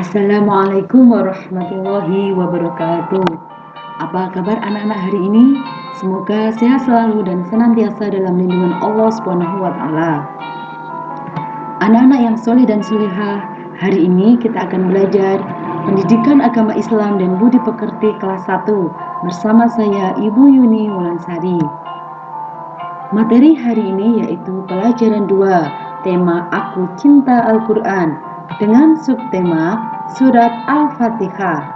Assalamualaikum warahmatullahi wabarakatuh. Apa kabar anak-anak hari ini? Semoga sehat selalu dan senantiasa dalam lindungan Allah Subhanahu wa taala. Anak-anak yang soleh dan solehah, hari ini kita akan belajar Pendidikan Agama Islam dan Budi Pekerti kelas 1 bersama saya Ibu Yuni Wulansari. Materi hari ini yaitu pelajaran 2, tema Aku Cinta Al-Quran dengan subtema Surat Al-Fatihah.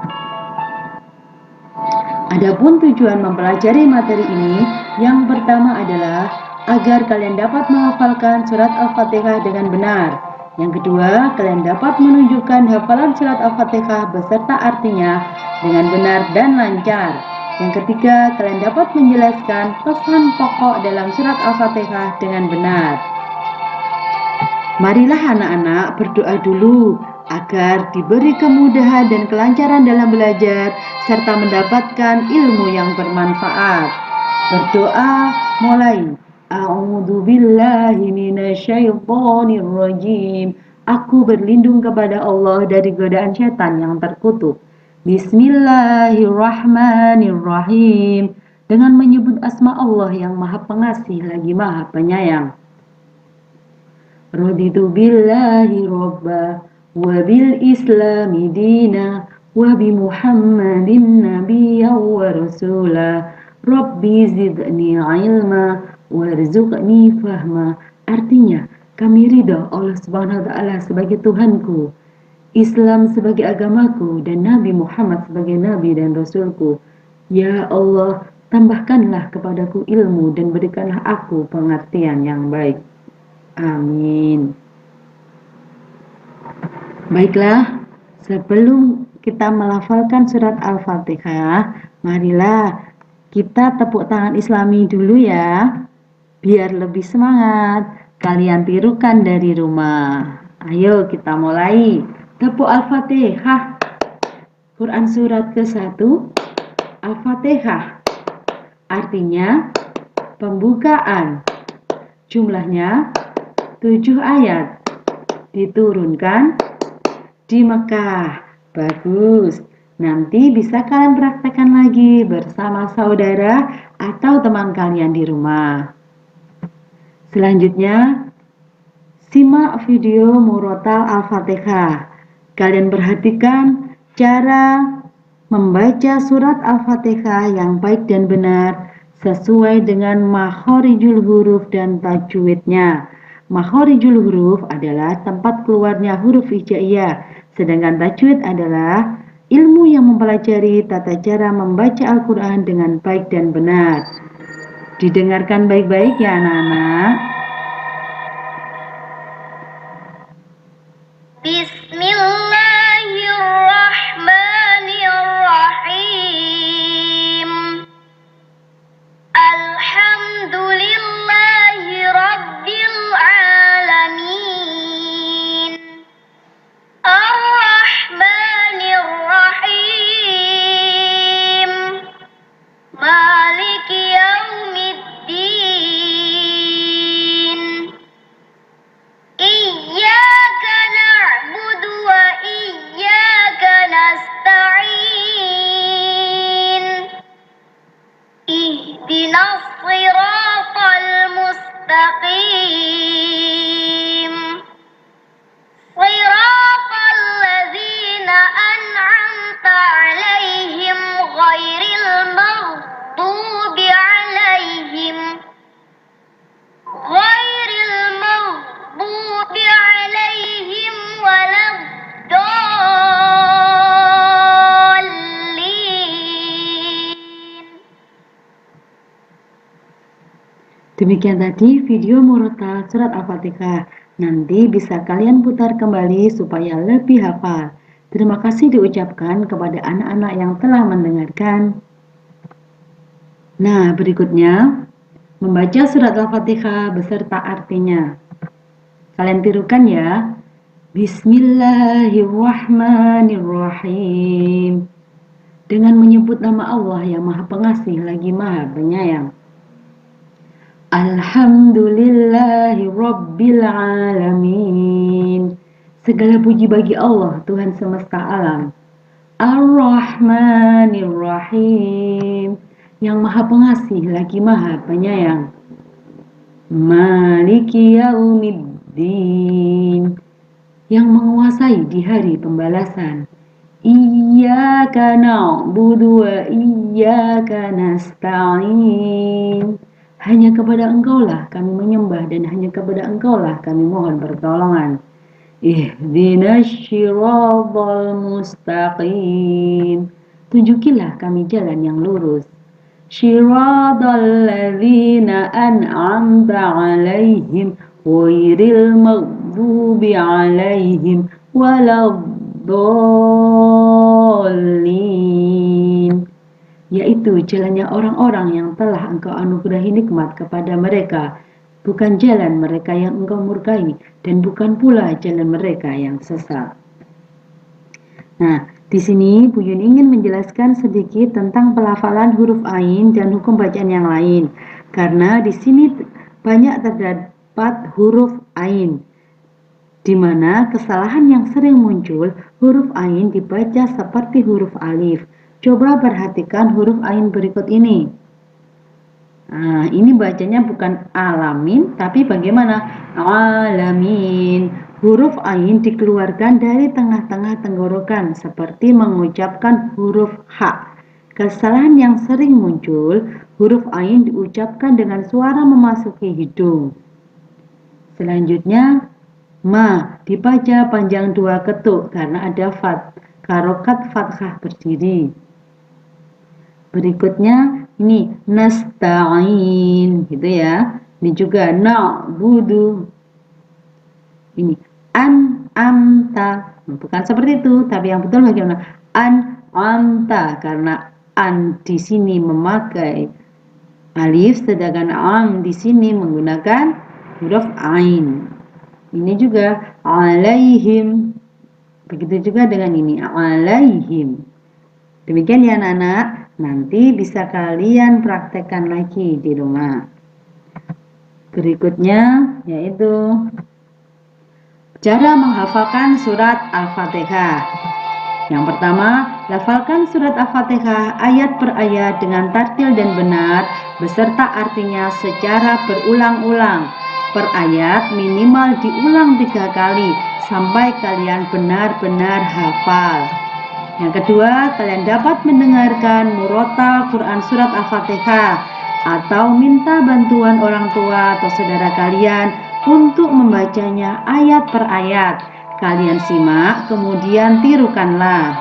Adapun tujuan mempelajari materi ini, yang pertama adalah agar kalian dapat menghafalkan surat Al-Fatihah dengan benar. Yang kedua, kalian dapat menunjukkan hafalan surat Al-Fatihah beserta artinya dengan benar dan lancar. Yang ketiga, kalian dapat menjelaskan pesan pokok dalam surat Al-Fatihah dengan benar. Marilah anak-anak berdoa dulu agar diberi kemudahan dan kelancaran dalam belajar serta mendapatkan ilmu yang bermanfaat. Berdoa mulai. A'udzubillahi minasyaitonirrajim. Aku berlindung kepada Allah dari godaan setan yang terkutuk. Bismillahirrahmanirrahim. Dengan menyebut asma Allah yang Maha Pengasih lagi Maha Penyayang. Raditu billahi robba wa bil islami dina wa bi muhammadin nabiyya wa rasula rabbi zidni ilma warzuqni fahma. Artinya, kami ridha Allah Subhanahu wa taala sebagai Tuhanku, Islam sebagai agamaku, dan Nabi Muhammad sebagai nabi dan rasulku. Ya Allah, tambahkanlah kepadaku ilmu dan berikanlah aku pengertian yang baik. Amin. Baiklah, sebelum kita melafalkan surat Al-Fatihah, marilah kita tepuk tangan Islami dulu ya, biar lebih semangat. Kalian tirukan dari rumah. Ayo kita mulai. Tepuk Al-Fatihah. Quran surat ke-1, Al-Fatihah. Artinya pembukaan. Jumlahnya 7 ayat, diturunkan di Mekah. Bagus. Nanti bisa kalian praktekkan lagi bersama saudara atau teman kalian di rumah. Selanjutnya, simak video murotal Al-Fatihah. Kalian perhatikan cara membaca surat Al-Fatihah yang baik dan benar sesuai dengan makhorijul huruf dan tajwidnya. Makhorijul huruf adalah tempat keluarnya huruf hijaiyah, sedangkan tajwid adalah ilmu yang mempelajari tata cara membaca Al-Quran dengan baik dan benar. Didengarkan baik-baik ya anak-anak. Bismillahirrahmanirrahim. Alhamdulillahi Rabbil Alamin. Ar-Rahmanir-Rahim. Maliki Yaumiddin. Iyyaka na'budu wa iyyaka nasta'in. Ihdinas siratal mustaqim. Siratal ladzina an'amta 'alaihim ghairil maghdubi 'alaihim waladdallin. Demikian tadi video murotal surat Al-Fatihah. Nanti bisa kalian putar kembali supaya lebih hafal. Terima kasih diucapkan kepada anak-anak yang telah mendengarkan. Nah, berikutnya membaca surat Al-Fatihah beserta artinya. Kalian tirukan ya. Bismillahirrahmanirrahim. Dengan menyebut nama Allah yang Maha Pengasih lagi Maha Penyayang. Alhamdulillahi Rabbil Alamin. Segala puji bagi Allah, Tuhan semesta alam. Ar-Rahmanir Rahim, yang maha pengasih lagi maha penyayang. Maliki Yaumiddin, yang menguasai di hari pembalasan. Iyyaka na'budu wa iyyaka nasta'in, hanya kepada Engkaulah kami menyembah dan hanya kepada Engkaulah kami mohon pertolongan. Ihdinas syiratal mustaqim, tunjukilah kami jalan yang lurus. Syiratal ladzina an'amta 'alaihim ghairil maghdubi 'alaihim waladdallin, yaitu jalannya orang-orang yang telah Engkau anugerahi nikmat kepada mereka, bukan jalan mereka yang Engkau murkai, dan bukan pula jalan mereka yang sesat. Nah, di sini Bu Yun ingin menjelaskan sedikit tentang pelafalan huruf ain dan hukum bacaan yang lain. Karena di sini banyak terdapat huruf ain, di mana kesalahan yang sering muncul, huruf ain dibaca seperti huruf alif. Coba perhatikan huruf ain berikut ini. Nah, ini bacanya bukan alamin, tapi bagaimana? Alamin. Huruf ain dikeluarkan dari tengah-tengah tenggorokan, seperti mengucapkan huruf H. Kesalahan yang sering muncul, huruf ain diucapkan dengan suara memasuki hidung. Selanjutnya, ma dibaca panjang 2 ketuk karena ada harokat fathah berdiri. Berikutnya ini nasta'in, gitu ya. Ini juga na'budu. Ini amta, bukan seperti itu, tapi yang betul bagaimana? Amta, karena an di sini memakai alif, sedangkan am di sini menggunakan huruf ain. Ini juga alaihim, begitu juga dengan ini alaihim. Demikian ya anak-anak, nanti bisa kalian praktekkan lagi di rumah. Berikutnya yaitu cara menghafalkan surat Al-Fatihah. Yang pertama, lafalkan surat Al-Fatihah ayat per ayat dengan tartil dan benar, beserta artinya secara berulang-ulang. Per ayat minimal diulang 3 kali, sampai kalian benar-benar hafal. Yang kedua, kalian dapat mendengarkan murotal Quran surat Al-Fatihah, atau minta bantuan orang tua atau saudara kalian untuk membacanya ayat per ayat. Kalian simak, kemudian tirukanlah.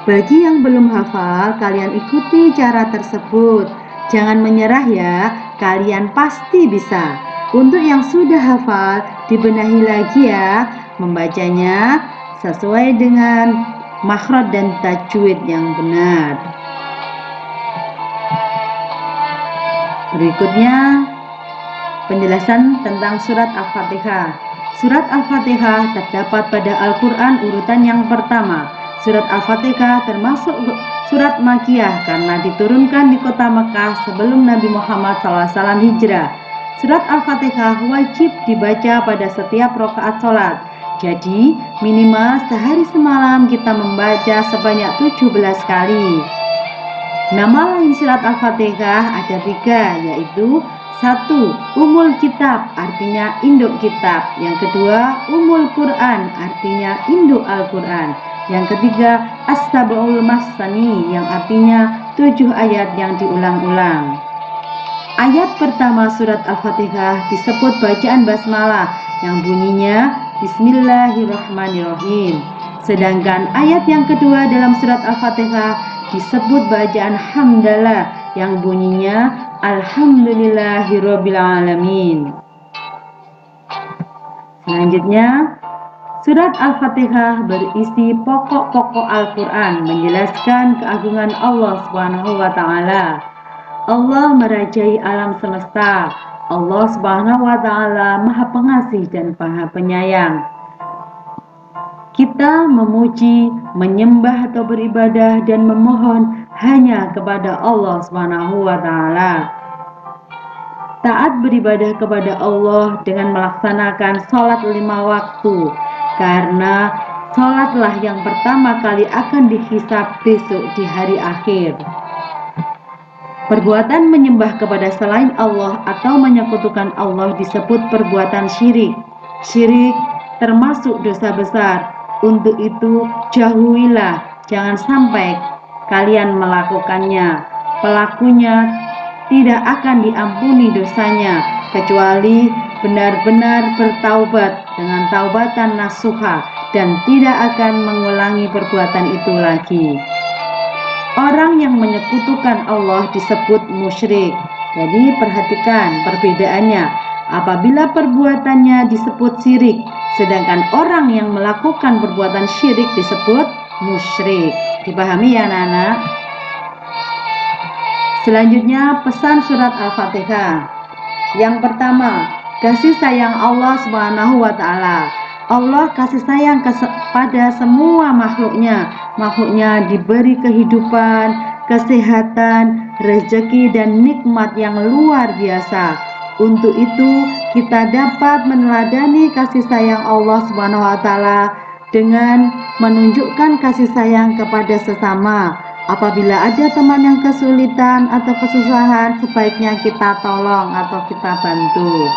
Bagi yang belum hafal, kalian ikuti cara tersebut. Jangan menyerah ya, kalian pasti bisa. Untuk yang sudah hafal, dibenahi lagi ya, membacanya sesuai dengan makhraj dan tajwid yang benar. Berikutnya, penjelasan tentang surat Al-Fatihah. Surat Al-Fatihah terdapat pada Al-Quran urutan yang pertama. Surat Al-Fatihah termasuk surat Makkiyah karena diturunkan di kota Mekah sebelum Nabi Muhammad SAW hijrah. Surat Al-Fatihah wajib dibaca pada setiap rakaat sholat. Jadi minimal sehari semalam kita membaca sebanyak 17 kali. Nama lain surat Al-Fatihah ada 3, yaitu 1. Ummul Kitab, artinya induk kitab. Yang kedua, Ummul Quran, artinya induk Al-Quran. Yang ketiga, As-Sab'ul Masani, yang artinya 7 ayat yang diulang-ulang. Ayat pertama surat Al-Fatihah disebut bacaan basmalah yang bunyinya Bismillahirrahmanirrahim. Sedangkan ayat yang kedua dalam surat Al-Fatihah disebut bacaan hamdalah yang bunyinya Alhamdulillahirrabbilalamin. Selanjutnya, surat Al-Fatihah berisi pokok-pokok Al-Quran, menjelaskan keagungan Allah Subhanahu wa Ta'ala. Allah merajai alam semesta. Allah Subhanahu wa Ta'ala Maha Pengasih dan Maha Penyayang. Kita memuji, menyembah atau beribadah dan memohon hanya kepada Allah Subhanahu wa Ta'ala. Taat beribadah kepada Allah dengan melaksanakan sholat 5 waktu, karena sholatlah yang pertama kali akan dihisab besok di hari akhir. Perbuatan menyembah kepada selain Allah atau menyekutukan Allah disebut perbuatan syirik. Syirik termasuk dosa besar. Untuk itu jauhilah, jangan sampai kalian melakukannya. Pelakunya tidak akan diampuni dosanya kecuali benar-benar bertaubat dengan taubatan nasuha dan tidak akan mengulangi perbuatan itu lagi. Orang yang menyekutukan Allah disebut musyrik. Jadi perhatikan perbedaannya. Apabila perbuatannya disebut syirik, sedangkan orang yang melakukan perbuatan syirik disebut musyrik. Dipahami ya anak-anak? Selanjutnya pesan surat Al-Fatihah. Yang pertama, kasih sayang Allah Subhanahu wa taala. Allah kasih sayang kepada semua makhluknya. Makhluknya diberi kehidupan, kesehatan, rezeki dan nikmat yang luar biasa. Untuk itu kita dapat meneladani kasih sayang Allah Subhanahu wa taala dengan menunjukkan kasih sayang kepada sesama. Apabila ada teman yang kesulitan atau kesusahan, sebaiknya kita tolong atau kita bantu.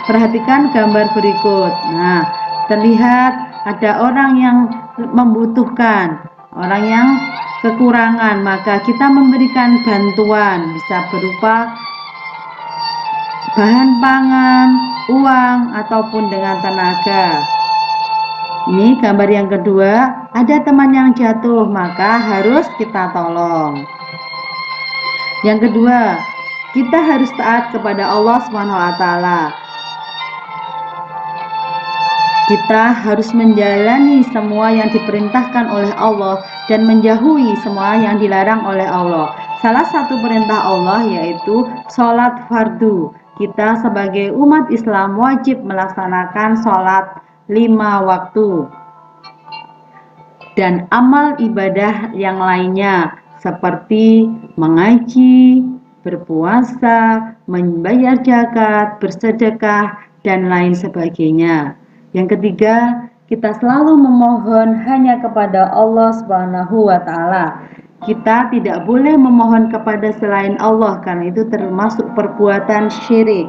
Perhatikan gambar berikut. Nah, terlihat ada orang yang membutuhkan, orang yang kekurangan, maka kita memberikan bantuan, bisa berupa bahan pangan, uang, ataupun dengan tenaga. Ini gambar yang kedua, ada teman yang jatuh, maka harus kita tolong. Yang kedua, kita harus taat kepada Allah SWT. Kita harus menjalani semua yang diperintahkan oleh Allah dan menjauhi semua yang dilarang oleh Allah. Salah satu perintah Allah yaitu sholat fardu. Kita sebagai umat Islam wajib melaksanakan sholat 5 waktu dan amal ibadah yang lainnya seperti mengaji, berpuasa, membayar zakat, bersedekah, dan lain sebagainya. Yang ketiga, kita selalu memohon hanya kepada Allah Subhanahu wa taala. Kita tidak boleh memohon kepada selain Allah karena itu termasuk perbuatan syirik.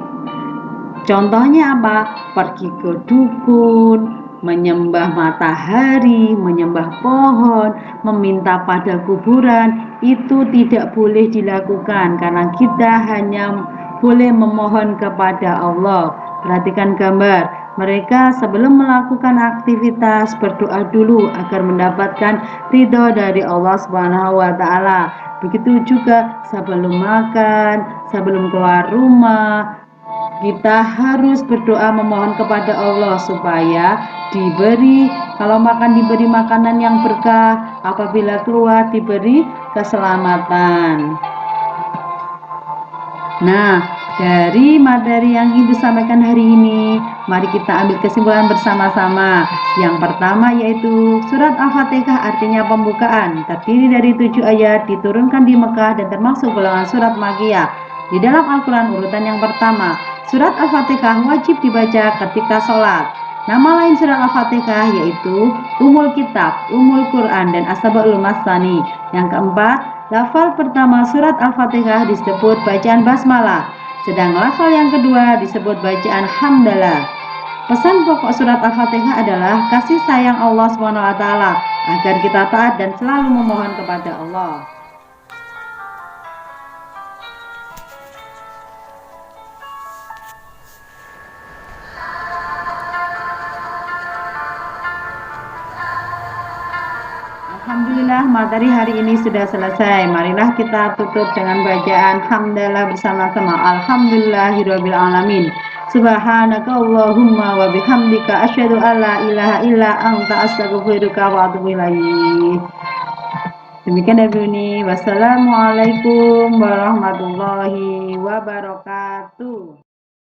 Contohnya apa? Pergi ke dukun, menyembah matahari, menyembah pohon, meminta pada kuburan, itu tidak boleh dilakukan karena kita hanya boleh memohon kepada Allah. Perhatikan gambar. Mereka sebelum melakukan aktivitas berdoa dulu agar mendapatkan ridho dari Allah Subhanahu wa taala. Begitu juga sebelum makan, sebelum keluar rumah, kita harus berdoa memohon kepada Allah supaya diberi, kalau makan diberi makanan yang berkah, apabila keluar diberi keselamatan. Nah, dari materi yang Ibu sampaikan hari ini, mari kita ambil kesimpulan bersama-sama. Yang pertama yaitu surat Al-Fatihah artinya pembukaan, terdiri dari 7 ayat, diturunkan di Mekah dan termasuk golongan surat Makkiyah. Di dalam Al-Quran urutan yang pertama, surat Al-Fatihah wajib dibaca ketika sholat. Nama lain surat Al-Fatihah yaitu Ummul Kitab, Ummul Quran, dan As-Sab'ul Masani. Yang keempat, lafal pertama surat Al-Fatihah disebut bacaan basmalah, sedang lafal yang kedua disebut bacaan hamdalah. Pesan pokok surat Al-Fatihah adalah kasih sayang Allah SWT agar kita taat dan selalu memohon kepada Allah. Alhamdulillah materi hari ini sudah selesai. Marilah kita tutup dengan bacaan hamdalah bersama-sama. Alhamdulillahirabbil alamin. Subhanaka Allahumma wa bihamdika asyhadu an la ilaha illa anta astaghfiruka wa atubu ilaik. Demikian dari ini. Wassalamualaikum warahmatullahi wabarakatuh.